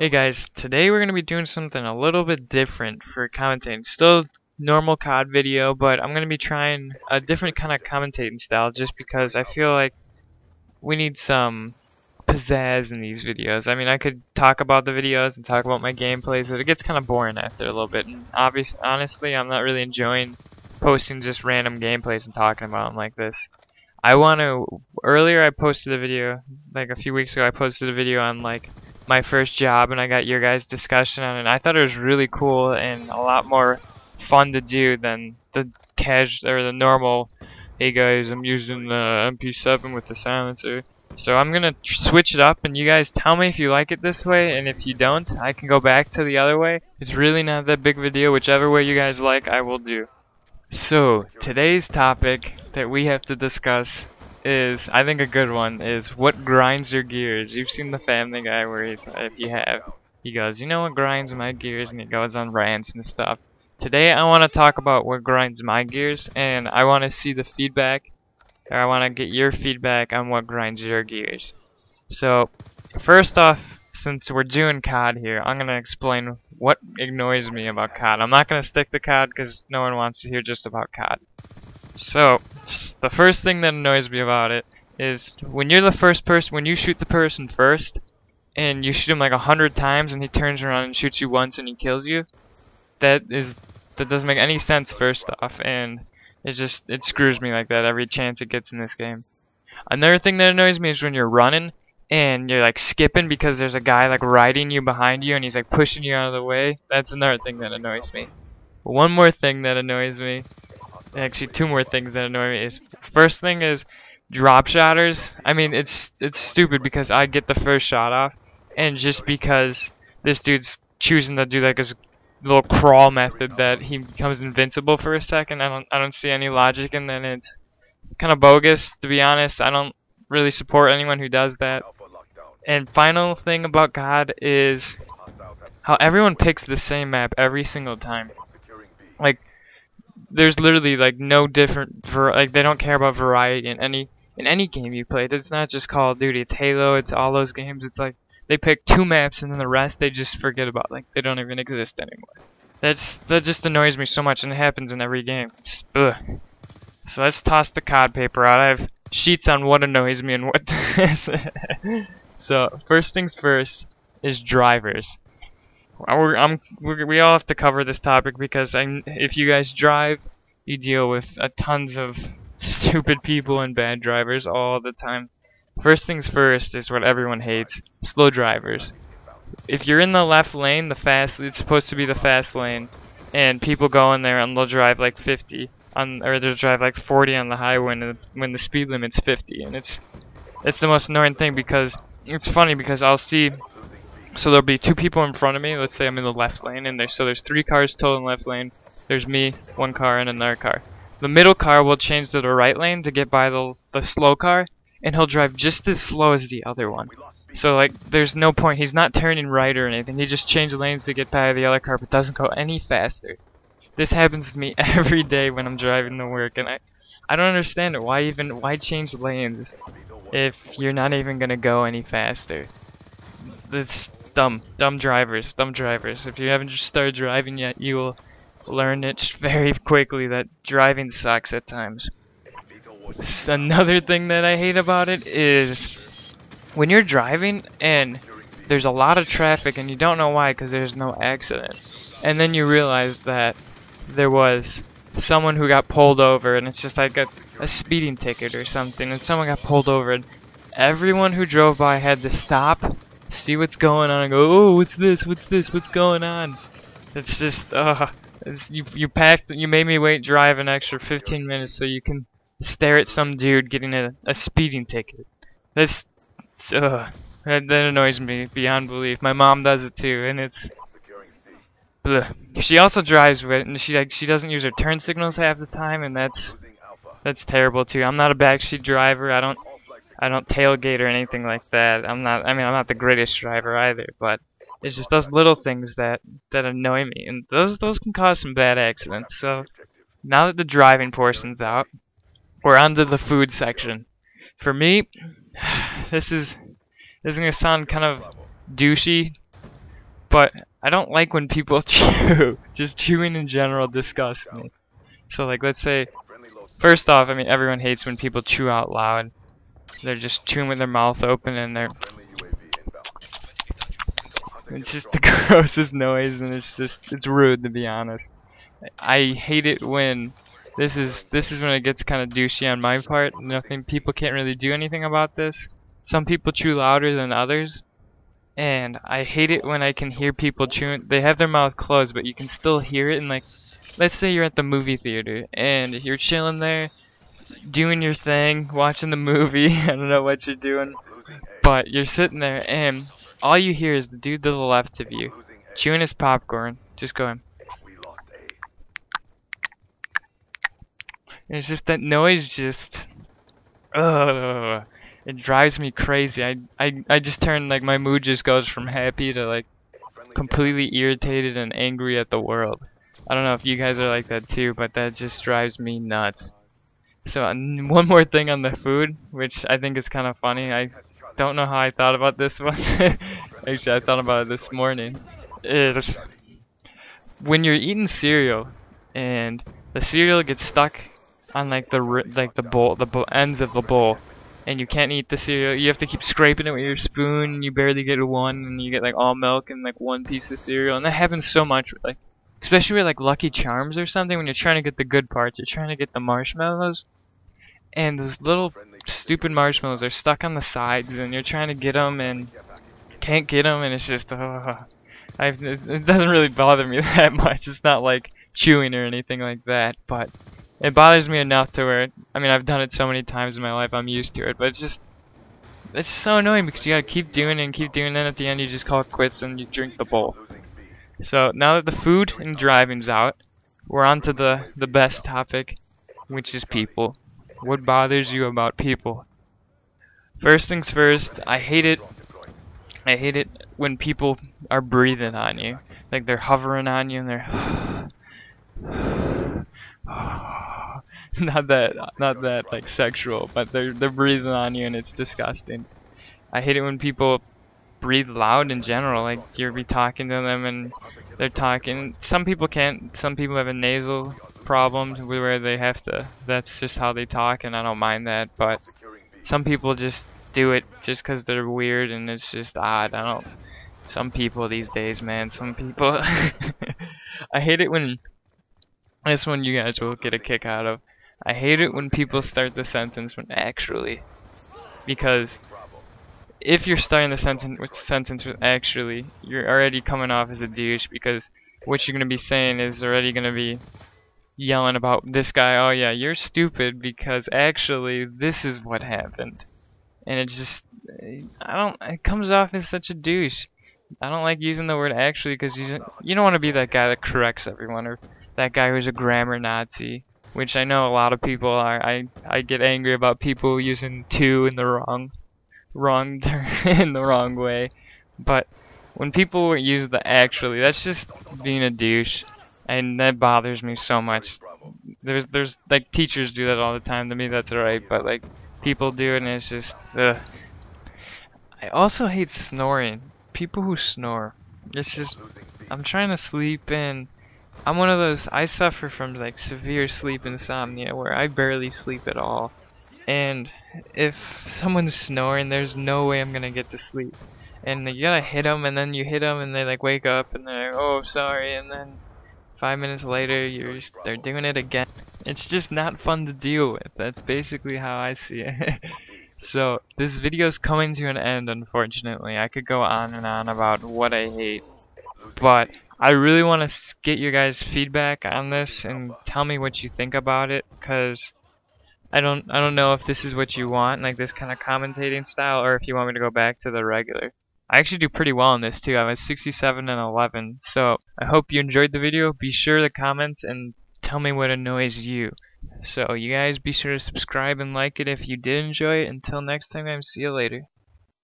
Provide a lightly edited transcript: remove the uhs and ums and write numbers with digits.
Hey guys, today we're going to be doing something a little bit different for commentating. Still normal COD video, but I'm going to be trying a different kind of commentating style just because I feel like we need some pizzazz in these videos. I mean, I could talk about the videos and talk about my gameplays, but it gets kind of boring after a little bit. And honestly, I'm not really enjoying posting just random gameplays and talking about them like this. Earlier I posted a video, like a few weeks ago, I posted a video on like my first job, and I got your guys' discussion on it. And I thought it was really cool and a lot more fun to do than the the normal, hey guys, I'm using the MP7 with the silencer. So I'm gonna switch it up, and you guys tell me if you like it this way, and if you don't, I can go back to the other way. It's really not that big of a deal. Whichever way you guys like, I will do. So today's topic that we have to discuss is, I think a good one, is what grinds your gears. You've seen the Family Guy where he's, if you have, he goes, you know what grinds my gears, and he goes on rants and stuff. Today I want to talk about what grinds my gears, and I want to see the feedback, or I want to get your feedback on what grinds your gears. So first off, since we're doing COD here, I'm going to explain what annoys me about COD. I'm not going to stick to COD because no one wants to hear just about COD. So, the first thing that annoys me about it is when you're the first person, when you shoot the person first, and you shoot him like 100 times and he turns around and shoots you once and he kills you, that doesn't make any sense first off, and it screws me like that every chance it gets in this game. Another thing that annoys me is when you're running and you're like skipping because there's a guy like riding you behind you and he's like pushing you out of the way. That's another thing that annoys me. One more thing that annoys me, actually two more things that annoy me, is first thing is drop shotters. I mean, it's stupid because I get the first shot off, and just because this dude's choosing to do like his little crawl method that he becomes invincible for a second, I don't see any logic in that. It's kind of bogus, to be honest. I don't really support anyone who does that. And final thing about COD is how everyone picks the same map every single time. Like, there's literally like no different like they don't care about variety in any game you play. It's not just Call of Duty, it's Halo, it's all those games. It's like they pick two maps and then the rest they just forget about, like they don't even exist anymore. That just annoys me so much, and it happens in every game. Ugh. So let's toss the COD paper out. I have sheets on what annoys me and what doesn't. So first things first is drivers. We all have to cover this topic because if you guys drive, you deal with tons of stupid people and bad drivers all the time. First things first is what everyone hates: slow drivers. If you're in the left lane, it's supposed to be the fast lane, and people go in there and they'll drive like 50 or they'll drive like 40 on the highway when the speed limit's 50, and it's the most annoying thing because it's funny because I'll see. So there'll be two people in front of me. Let's say I'm in the left lane, and there's three cars total in left lane. There's me, one car, and another car. The middle car will change to the right lane to get by the slow car, and he'll drive just as slow as the other one. So like, there's no point. He's not turning right or anything. He just changed lanes to get by the other car, but doesn't go any faster. This happens to me every day when I'm driving to work, and I don't understand it. Why change lanes if you're not even gonna go any faster? It's dumb drivers. If you haven't just started driving yet, you will learn it very quickly that driving sucks at times. Another thing that I hate about it is when you're driving and there's a lot of traffic and you don't know why because there's no accident, and then you realize that there was someone who got pulled over, and it's just like a speeding ticket or something, and someone got pulled over, and everyone who drove by had to stop, see what's going on, and go, oh, what's this, what's going on? It's just, you made me drive an extra 15 minutes so you can stare at some dude getting a speeding ticket. That annoys me beyond belief. My mom does it too, and it's, ugh. She also drives with it, and she doesn't use her turn signals half the time, and that's terrible too. I'm not a backseat driver. I don't tailgate or anything like that. I'm not the greatest driver either, but it's just those little things that annoy me, and those can cause some bad accidents. So now that the driving portion's out, we're on to the food section. For me, this is gonna sound kind of douchey, But I don't like when people chew. Just chewing in general disgusts me. So like, let's say, first off, I mean, everyone hates when people chew out loud. They're just chewing with their mouth open and it's just the grossest noise, and it's rude, to be honest. I hate it when this is when it gets kind of douchey on my part. Nothing, people can't really do anything about this. Some people chew louder than others, and I hate it when I can hear people chewing. They have their mouth closed, but you can still hear it. And like, let's say you're at the movie theater and you're chilling there, doing your thing, watching the movie. I don't know what you're doing, but you're sitting there and all you hear is the dude to the left of you chewing his popcorn, just going. And it's just that noise, just, it drives me crazy. I just turn, like, my mood just goes from happy to like completely irritated and angry at the world. I don't know if you guys are like that too, but that just drives me nuts. So one more thing on the food, which I think is kind of funny. I don't know how I thought about this one. Actually, I thought about it this morning. Is when you're eating cereal and the cereal gets stuck on like the ends of the bowl, and you can't eat the cereal. You have to keep scraping it with your spoon. You barely get one, and you get like all milk and like one piece of cereal. And that happens so much, like especially with like Lucky Charms or something. When you're trying to get the good parts, you're trying to get the marshmallows, and those little stupid marshmallows are stuck on the sides, and you're trying to get them and can't get them, and it's just it doesn't really bother me that much. It's not like chewing or anything like that, but it bothers me enough to where, I mean, I've done it so many times in my life, I'm used to it, but it's just so annoying because you gotta keep doing it and keep doing it, and at the end you just call it quits and you drink the bowl. So now that the food and driving's out, we're on to the best topic, which is people. What bothers you about people? First things first, I hate it when people are breathing on you. Like they're hovering on you and they're not that like sexual, but they're breathing on you and it's disgusting. I hate it when people breathe loud in general. Like you'll be talking to them and they're talking. Some people can't. Some people have a nasal problems where they have to. That's just how they talk, and I don't mind that. But some people just do it just because they're weird, and it's just odd. I don't. Some people these days, man. Some people. I hate it when. This one you guys will get a kick out of. I hate it when people start the sentence with actually, because if you're starting the sentence with actually, you're already coming off as a douche, because what you're gonna be saying is already gonna be yelling about this guy. Oh yeah, you're stupid because actually this is what happened, and it just it comes off as such a douche. I don't like using the word actually because you don't want to be that guy that corrects everyone, or that guy who's a grammar Nazi, which I know a lot of people are. I get angry about people using to in the wrong in the wrong way. But when people use the actually, that's just being a douche, and that bothers me so much. There's like teachers do that all the time. To me that's alright, but like people do it and it's just ugh. I also hate snoring. People who snore. It's just, I'm trying to sleep and I'm one of those, I suffer from like severe sleep insomnia where I barely sleep at all. And if someone's snoring, there's no way I'm gonna get to sleep. And you gotta hit them, and then you hit them and they like wake up and they're, oh sorry, and then 5 minutes later they're doing it again. It's just not fun to deal with. That's basically how I see it. So this video's coming to an end, unfortunately. I could go on and on about what I hate, but I really want to get your guys' feedback on this and tell me what you think about it, because I don't know if this is what you want, like this kind of commentating style, or if you want me to go back to the regular. I actually do pretty well in this too. I was 67 and 11. So I hope you enjoyed the video. Be sure to comment and tell me what annoys you. So you guys be sure to subscribe and like it if you did enjoy it. Until next time, guys, see you later.